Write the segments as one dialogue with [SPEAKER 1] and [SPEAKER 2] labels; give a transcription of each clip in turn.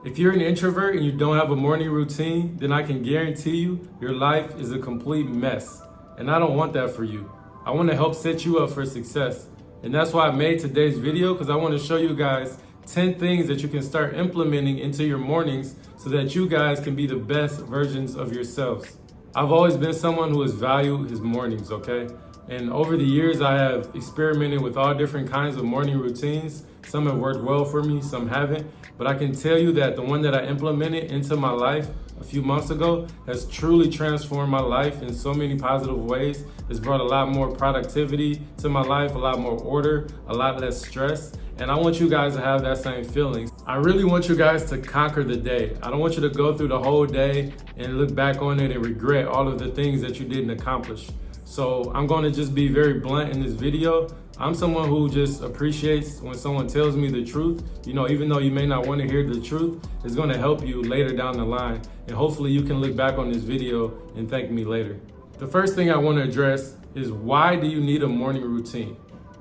[SPEAKER 1] If you're an introvert and you don't have a morning routine, then I can guarantee you your life is a complete mess. And I don't want that for you. I want to help set you up for success. And that's why I made today's video, because I want to show you guys 10 things that you can start implementing into your mornings so that you guys can be the best versions of yourselves. I've always been someone who has valued his mornings, okay? And over the years, I have experimented with all different kinds of morning routines. Some have worked well for me, some haven't. But I can tell you that the one that I implemented into my life a few months ago has truly transformed my life in so many positive ways. It's brought a lot more productivity to my life, a lot more order, a lot less stress. And I want you guys to have that same feeling. I really want you guys to conquer the day. I don't want you to go through the whole day and look back on it and regret all of the things that you didn't accomplish. So I'm going to just be very blunt in this video. I'm someone who just appreciates when someone tells me the truth. You know, even though you may not want to hear the truth, it's going to help you later down the line. And hopefully you can look back on this video and thank me later. The first thing I want to address is, why do you need a morning routine?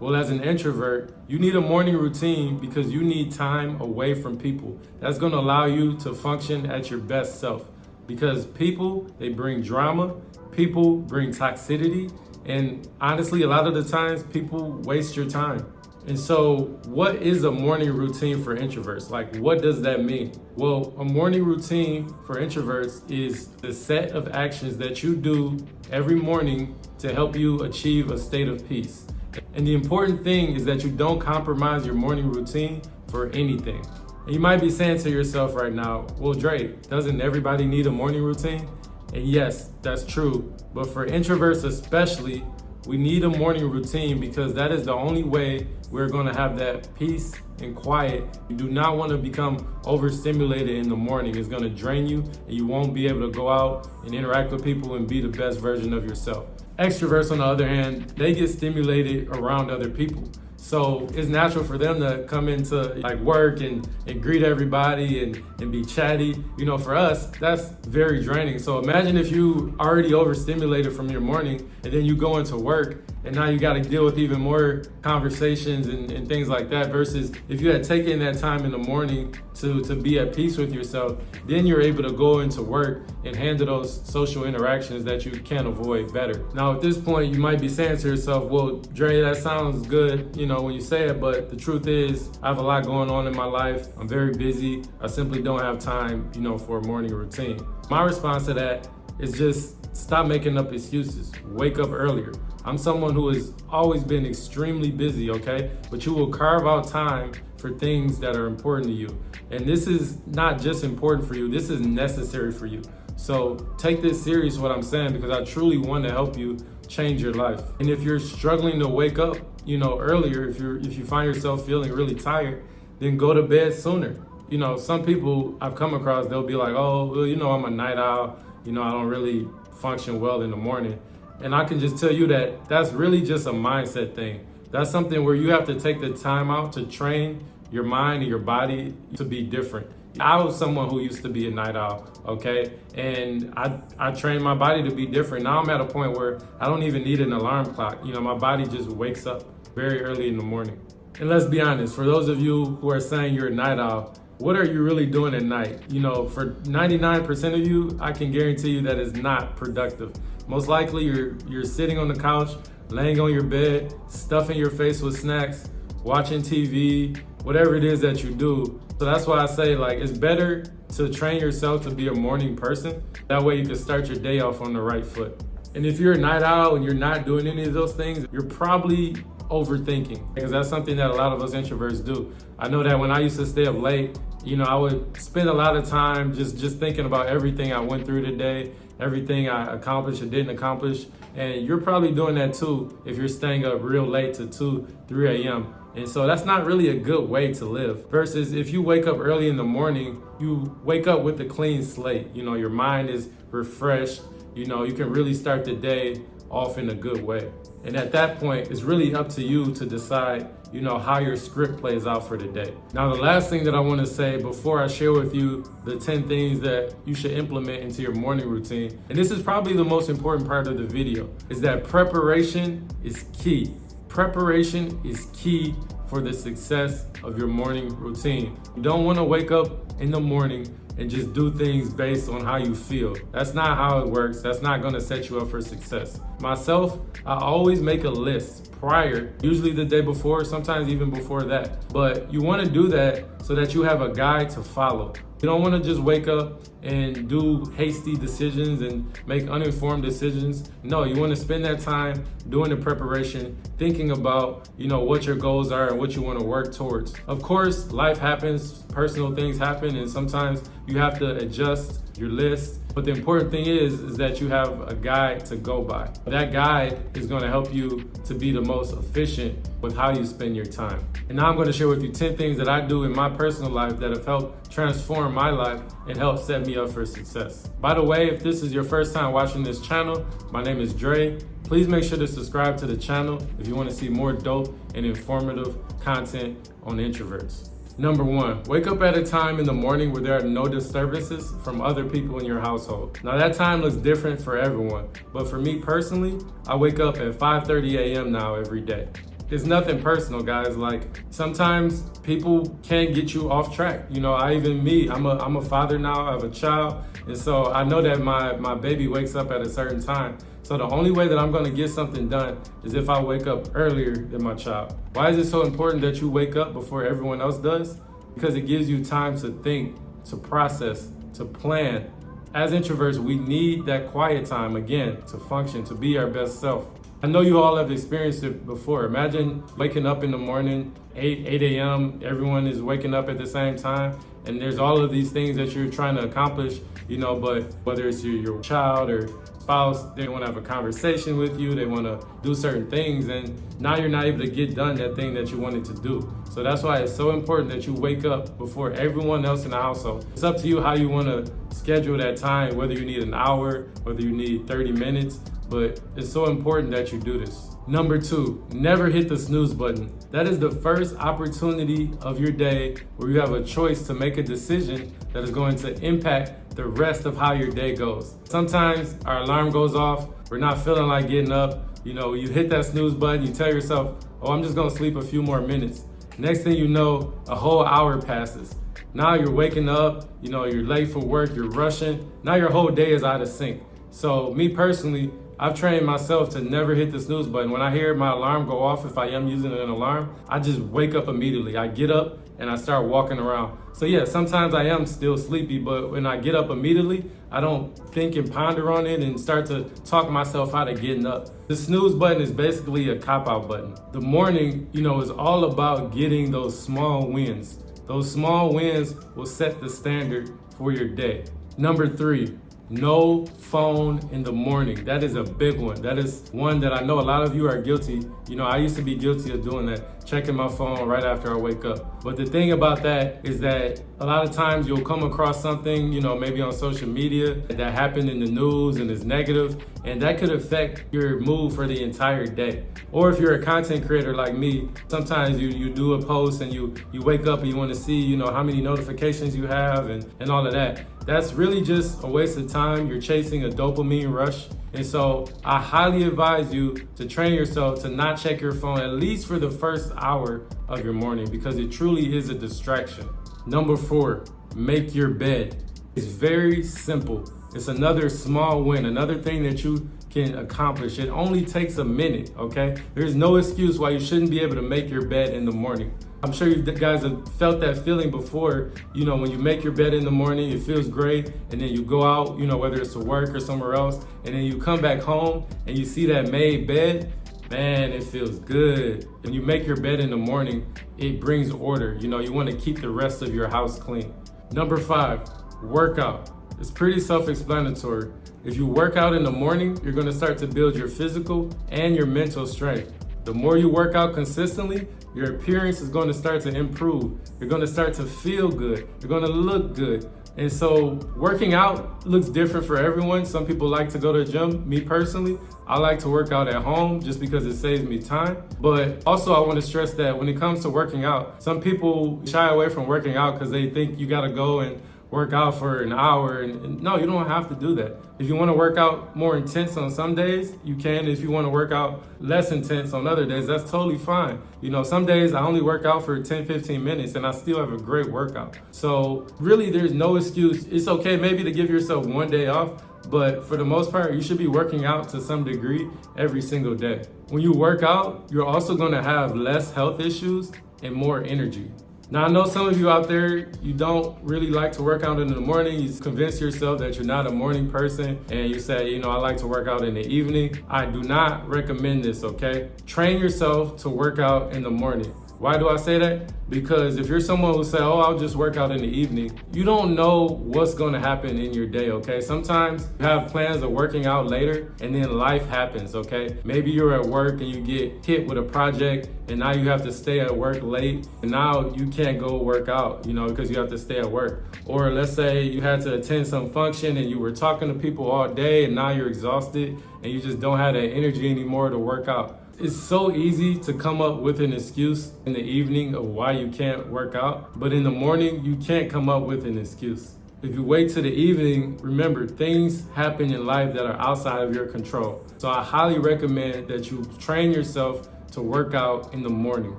[SPEAKER 1] Well, as an introvert, you need a morning routine because you need time away from people. That's going to allow you to function at your best self. Because people, they bring drama, people bring toxicity, and honestly, a lot of the times people waste your time. And so what is a morning routine for introverts? Like, what does that mean? Well, a morning routine for introverts is the set of actions that you do every morning to help you achieve a state of peace. And the important thing is that you don't compromise your morning routine for anything. And you might be saying to yourself right now, well, Dre, doesn't everybody need a morning routine? And yes, that's true. But for introverts especially, we need a morning routine because that is the only way we're going to have that peace and quiet. You do not want to become overstimulated in the morning. It's going to drain you and you won't be able to go out and interact with people and be the best version of yourself. Extroverts, on the other hand, they get stimulated around other people. So it's natural for them to come into like work and greet everybody and be chatty. You know, for us, that's very draining. So imagine if you already overstimulated from your morning and then you go into work and now you got to deal with even more conversations and things like that, versus if you had taken that time in the morning to be at peace with yourself, then you're able to go into work and handle those social interactions that you can't avoid better. Now, at this point, you might be saying to yourself, well, Dre, that sounds good, you know, when you say it, but the truth is I have a lot going on in my life. I'm very busy. I simply don't have time, you know, for a morning routine. My response to that is just stop making up excuses. Wake up earlier. I'm someone who has always been extremely busy, okay? But you will carve out time for things that are important to you. And this is not just important for you, this is necessary for you. So take this serious, what I'm saying, because I truly want to help you change your life. And if you're struggling to wake up, you know, earlier, if you find yourself feeling really tired, then go to bed sooner. You know, some people I've come across, they'll be like, oh, well, you know, I'm a night owl. You know, I don't really function well in the morning. And I can just tell you that that's really just a mindset thing. That's something where you have to take the time out to train your mind and your body to be different. I was someone who used to be a night owl, okay? And I trained my body to be different. Now I'm at a point where I don't even need an alarm clock. You know, my body just wakes up very early in the morning. And let's be honest, for those of you who are saying you're a night owl, what are you really doing at night? You know, for 99% of you, I can guarantee you that it's not productive. Most likely you're sitting on the couch, laying on your bed, stuffing your face with snacks, watching TV, whatever it is that you do. So that's why I say, like, it's better to train yourself to be a morning person. That way you can start your day off on the right foot. And if you're a night owl and you're not doing any of those things, you're probably overthinking, because that's something that a lot of us introverts do. I know that when I used to stay up late, you know, I would spend a lot of time just thinking about everything I went through today, everything I accomplished or didn't accomplish. And you're probably doing that too if you're staying up real late to 2, 3 a.m. And so that's not really a good way to live. Versus if you wake up early in the morning, you wake up with a clean slate. You know, your mind is refreshed. You know, you can really start the day off in a good way. And at that point, it's really up to you to decide, you know, how your script plays out for the day. Now, the last thing that I want to say before I share with you the 10 things that you should implement into your morning routine, and this is probably the most important part of the video, is that preparation is key. Preparation is key for the success of your morning routine. You don't want to wake up in the morning and just do things based on how you feel. That's not how it works. That's not gonna set you up for success. Myself, I always make a list prior, usually the day before, sometimes even before that. But you wanna do that so that you have a guide to follow. You don't wanna just wake up and do hasty decisions and make uninformed decisions. No, you wanna spend that time doing the preparation, thinking about, what your goals are and what you wanna work towards. Of course, life happens, personal things happen, and sometimes you have to adjust your list. But the important thing is that you have a guide to go by. That guide is gonna help you to be the most efficient with how you spend your time. And now I'm gonna share with you 10 things that I do in my personal life that have helped transform my life and help set me up for success. By the way, if this is your first time watching this channel, my name is Dre. Please make sure to subscribe to the channel if you wanna see more dope and informative content on Introverts. Number 1, wake up at a time in the morning where there are no disturbances from other people in your household. Now that time looks different for everyone, but for me personally, I wake up at 5:30 a.m. now every day. It's nothing personal, guys. Like, sometimes people can't get you off track. I'm a father now, I have a child, and so I know that my baby wakes up at a certain time. So the only way that I'm gonna get something done is if I wake up earlier than my child. Why is it so important that you wake up before everyone else does? Because it gives you time to think, to process, to plan. As introverts, we need that quiet time, again, to function, to be our best self. I know you all have experienced it before. Imagine waking up in the morning, 8 a.m., everyone is waking up at the same time, and there's all of these things that you're trying to accomplish, but whether it's your child or spouse, they want to have a conversation with you, they want to do certain things, and now you're not able to get done that thing that you wanted to do. So that's why it's so important that you wake up before everyone else in the household. It's up to you how you want to schedule that time, whether you need an hour, whether you need 30 minutes, but it's so important that you do this. Number 2, never hit the snooze button. That is the first opportunity of your day where you have a choice to make a decision that is going to impact the rest of how your day goes. Sometimes our alarm goes off, we're not feeling like getting up. You hit that snooze button, you tell yourself, oh, I'm just gonna sleep a few more minutes. Next thing you know, a whole hour passes. Now you're waking up, you're late for work, you're rushing. Now your whole day is out of sync. So me personally, I've trained myself to never hit the snooze button. When I hear my alarm go off, if I am using an alarm, I just wake up immediately. I get up and I start walking around. So yeah, sometimes I am still sleepy, but when I get up immediately, I don't think and ponder on it and start to talk myself out of getting up. The snooze button is basically a cop-out button. The morning, is all about getting those small wins. Those small wins will set the standard for your day. Number 3, no phone in the morning. That is a big one. That is one that I know a lot of you are guilty. I used to be guilty of doing that, checking my phone right after I wake up. But the thing about that is that a lot of times you'll come across something, maybe on social media that happened in the news and is negative, and that could affect your mood for the entire day. Or if you're a content creator like me, sometimes you do a post and you wake up and you want to see, how many notifications you have and all of that. That's really just a waste of time. You're chasing a dopamine rush. And so I highly advise you to train yourself to not check your phone at least for the first hour of your morning, because it truly is a distraction. Number 4, make your bed. It's very simple. It's another small win, another thing that you can accomplish. It only takes a minute, okay? There's no excuse why you shouldn't be able to make your bed in the morning. I'm sure you guys have felt that feeling before, when you make your bed in the morning, it feels great, and then you go out, whether it's to work or somewhere else, and then you come back home and you see that made bed, man, it feels good. When you make your bed in the morning, it brings order. You want to keep the rest of your house clean. Number 5, workout. It's pretty self-explanatory. If you work out in the morning, you're going to start to build your physical and your mental strength. The more you work out consistently, your appearance is going to start to improve. You're going to start to feel good. You're going to look good. And so working out looks different for everyone. Some people like to go to the gym. Me personally, I like to work out at home just because it saves me time. But also I want to stress that when it comes to working out, some people shy away from working out because they think you got to go and work out for an hour. And no, you don't have to do that. If you want to work out more intense on some days, you can. If you want to work out less intense on other days, that's totally fine. Some days I only work out for 10, 15 minutes and I still have a great workout. So really, there's no excuse. It's okay maybe to give yourself one day off, but for the most part, you should be working out to some degree every single day. When you work out, you're also going to have less health issues and more energy. Now, I know some of you out there, you don't really like to work out in the morning. You convince yourself that you're not a morning person and you say, I like to work out in the evening. I do not recommend this, okay? Train yourself to work out in the morning. Why do I say that? Because if you're someone who say, I'll just work out in the evening, you don't know what's going to happen in your day, okay? Sometimes you have plans of working out later and then life happens, okay? Maybe you're at work and you get hit with a project and now you have to stay at work late and now you can't go work out, because you have to stay at work. Or let's say you had to attend some function and you were talking to people all day and now you're exhausted and you just don't have that energy anymore to work out. It's so easy to come up with an excuse in the evening of why you can't work out, but in the morning, you can't come up with an excuse. If you wait till the evening, remember, things happen in life that are outside of your control. So I highly recommend that you train yourself to work out in the morning.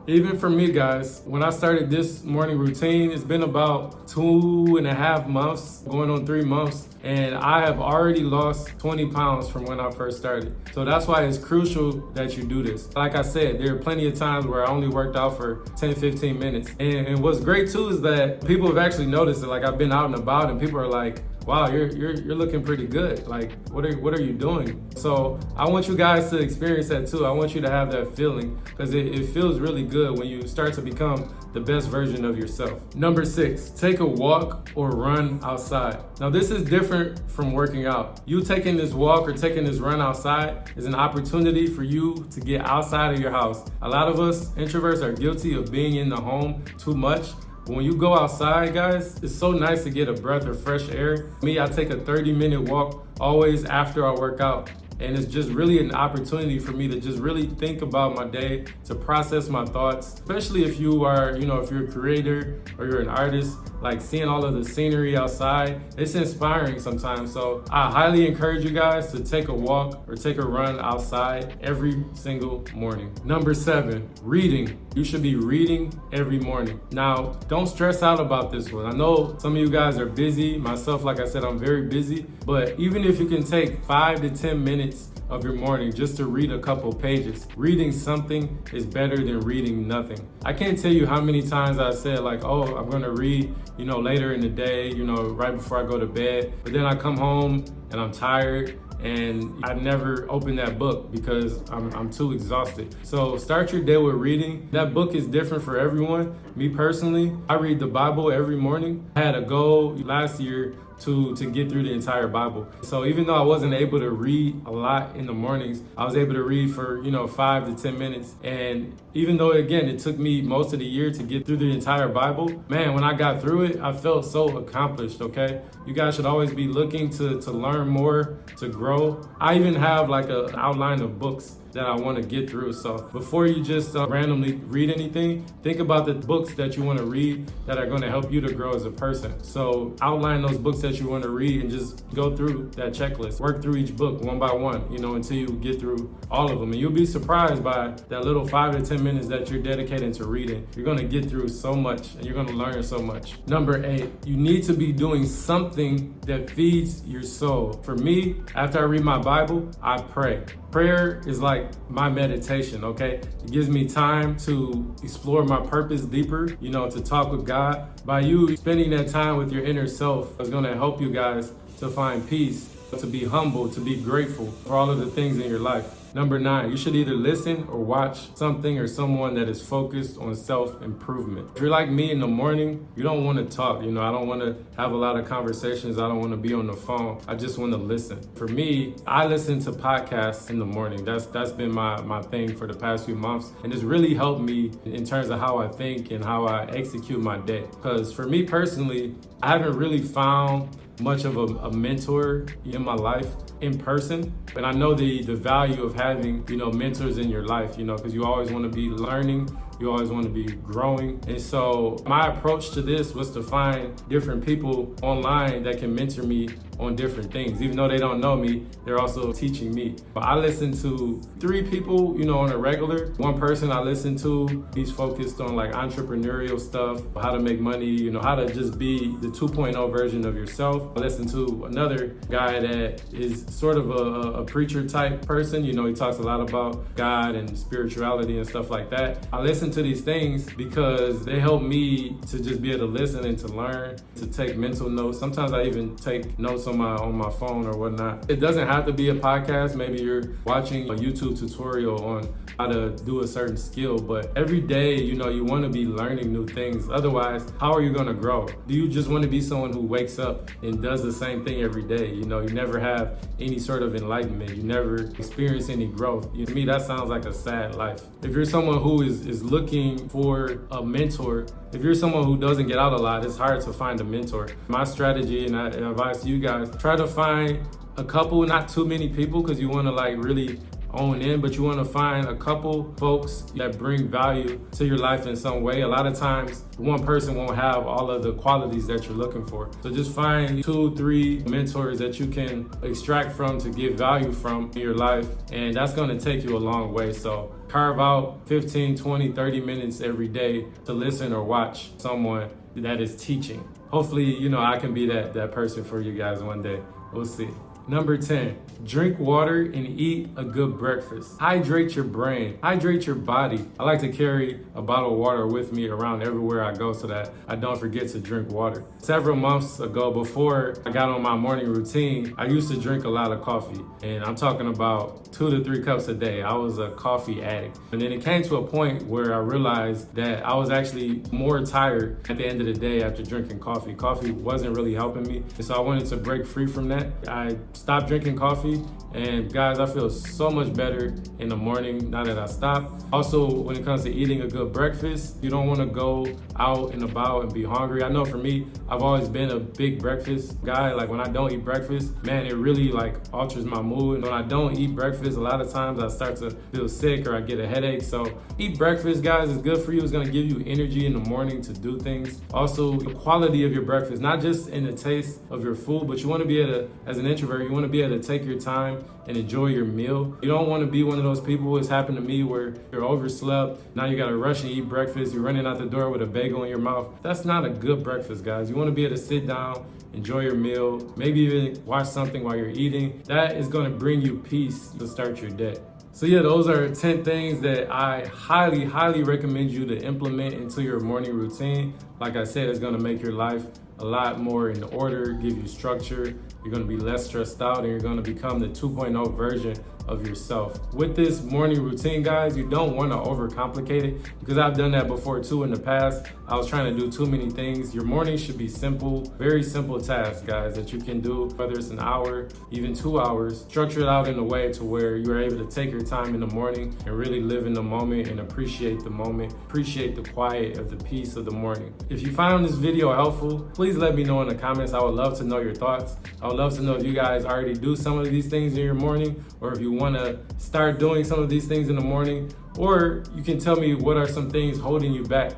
[SPEAKER 1] Even for me, guys, when I started this morning routine, it's been about 2.5 months, going on 3 months, and I have already lost 20 pounds from when I first started. So that's why it's crucial that you do this. Like I said, there are plenty of times where I only worked out for 10, 15 minutes. And what's great too is that people have actually noticed it. Like I've been out and about and people are like, wow, you're looking pretty good. Like, what are you doing? So I want you guys to experience that too. I want you to have that feeling because it feels really good when you start to become the best version of yourself. Number 6, take a walk or run outside. Now this is different from working out. You taking this walk or taking this run outside is an opportunity for you to get outside of your house. A lot of us introverts are guilty of being in the home too much. When you go outside, guys, it's so nice to get a breath of fresh air. Me, I take a 30-minute walk always after I work out. And it's just really an opportunity for me to just really think about my day, to process my thoughts, especially if you are, if you're a creator or you're an artist, like seeing all of the scenery outside, it's inspiring sometimes. So I highly encourage you guys to take a walk or take a run outside every single morning. Number 7, reading. You should be reading every morning. Now, don't stress out about this one. I know some of you guys are busy. Myself, like I said, I'm very busy. But even if you can take 5 to 10 minutes of your morning just to read a couple pages, reading something is better than reading nothing. I can't tell you how many times I said like, I'm gonna read, later in the day, right before I go to bed. But then I come home and I'm tired and I never open that book because I'm too exhausted. So start your day with reading. That book is different for everyone. Me personally, I read the Bible every morning. I had a goal last year to get through the entire Bible. So even though I wasn't able to read a lot in the mornings, I was able to read for 5 to 10 minutes. And even though again it took me most of the year to get through the entire Bible, man, when I got through it, I felt so accomplished. Okay, you guys should always be looking to learn more, to grow. I even have like an outline of books that I want to get through. So before you just randomly read anything, think about the books that you want to read that are going to help you to grow as a person. So outline those books that you want to read and just go through that checklist. Work through each book one by one, until you get through all of them. And you'll be surprised by that little 5 to 10 minutes that you're dedicating to reading. You're going to get through so much and you're going to learn so much. Number 8, you need to be doing something that feeds your soul. For me, after I read my Bible, I pray. Prayer is like my meditation, okay? It gives me time to explore my purpose deeper, to talk with God. By you spending that time with your inner self is gonna help you guys to find peace, to be humble, to be grateful for all of the things in your life. Number 9, you should either listen or watch something or someone that is focused on self-improvement. If you're like me in the morning, you don't want to talk. I don't want to have a lot of conversations. I don't want to be on the phone. I just want to listen. For me, I listen to podcasts in the morning. That's been my thing for the past few months. And it's really helped me in terms of how I think and how I execute my day. Because for me personally, I haven't really found much of a mentor in my life in person. And I know the value of having, mentors in your life, because you always want to be learning You always want to be growing. And so my approach to this was to find different people online that can mentor me on different things. Even though they don't know me, they're also teaching me. But I listen to 3 people, on a regular. One person I listen to, he's focused on like entrepreneurial stuff, how to make money, how to just be the 2.0 version of yourself. I listen to another guy that is sort of a preacher type person. He talks a lot about God and spirituality and stuff like that. I listen to these things because they help me to just be able to listen and to learn, to take mental notes. Sometimes I even take notes on my phone or whatnot. It doesn't have to be a podcast. Maybe you're watching a YouTube tutorial on how to do a certain skill, but every day, you want to be learning new things. Otherwise, how are you going to grow? Do you just want to be someone who wakes up and does the same thing every day? You never have any sort of enlightenment. You never experience any growth. To me, that sounds like a sad life. If you're someone who is looking for a mentor, if you're someone who doesn't get out a lot, it's hard to find a mentor. My strategy and advice to you guys, try to find a couple, not too many people, because you want to really own in, but you want to find a couple folks that bring value to your life in some way. A lot of times, one person won't have all of the qualities that you're looking for. So just find 2-3 mentors that you can extract from to get value from in your life, and that's going to take you a long way. So carve out 15, 20, 30 minutes every day to listen or watch someone that is teaching. Hopefully, I can be that person for you guys one day. We'll see. Number 10, drink water and eat a good breakfast. Hydrate your brain, hydrate your body. I like to carry a bottle of water with me around everywhere I go so that I don't forget to drink water. Several months ago, before I got on my morning routine, I used to drink a lot of coffee. And I'm talking about 2 to 3 cups a day. I was a coffee addict. And then it came to a point where I realized that I was actually more tired at the end of the day after drinking coffee. Coffee wasn't really helping me. And so I wanted to break free from that. I stopped drinking coffee, and guys, I feel so much better in the morning now that I stopped. Also, when it comes to eating a good breakfast, you don't want to go out and about and be hungry. I know for me, I've always been a big breakfast guy. Like when I don't eat breakfast, man, it really alters my mood. When I don't eat breakfast, a lot of times I start to feel sick or I get a headache. So eat breakfast, guys. It's good for you. It's going to give you energy in the morning to do things. Also, the quality of your breakfast, not just in the taste of your food, but you want to be able to, as an introvert, you want to be able to take your time and enjoy your meal. You don't want to be one of those people, it's happened to me, where you're overslept, now you got to rush and eat breakfast, you're running out the door with a bagel in your mouth. That's not a good breakfast, guys. You want to be able to sit down, enjoy your meal, maybe even watch something while you're eating. That is going to bring you peace to start your day. So yeah, those are 10 things that I highly, highly recommend you to implement into your morning routine. Like I said, it's going to make your life a lot more in order, give you structure. You're going to be less stressed out, and you're going to become the 2.0 version of yourself. With this morning routine, guys, you don't want to overcomplicate it, because I've done that before too in the past. I was trying to do too many things. Your morning should be simple, very simple tasks, guys, that you can do, whether it's an hour, even 2 hours. Structure it out in a way to where you're able to take your time in the morning and really live in the moment and appreciate the moment, appreciate the quiet of the peace of the morning. If you found this video helpful, please let me know in the comments. I would love to know your thoughts. I would love to know if you guys already do some of these things in your morning, or if you want to start doing some of these things in the morning, or you can tell me what are some things holding you back,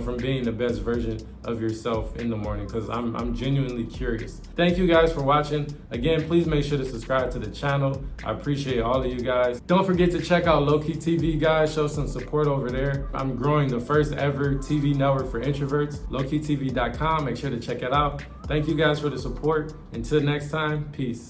[SPEAKER 1] from being the best version of yourself in the morning, because I'm genuinely curious. Thank you guys for watching. Again, please make sure to subscribe to the channel. I appreciate all of you guys. Don't forget to check out Low Key TV, guys. Show some support over there. I'm growing the first ever TV network for introverts, lowkeytv.com. Make sure to check it out. Thank you guys for the support. Until next time, peace.